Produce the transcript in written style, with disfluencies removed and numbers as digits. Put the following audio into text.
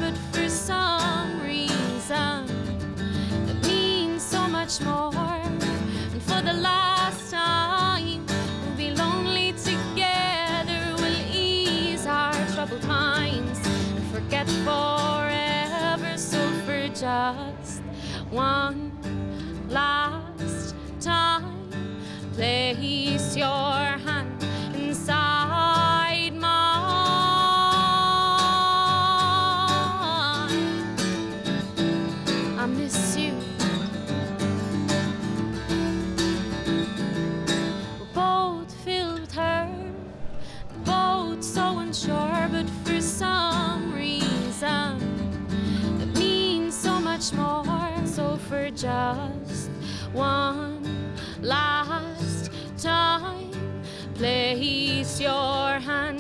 but for some reason it means so much more. And for the last time, we'll be lonely together. We'll ease our troubled minds and forget forever. So for just one last time, place your hand inside mine. I miss you. We're both filled with hurt, both so unsure, but for some reason it means so much more. So for just one last time, place your hand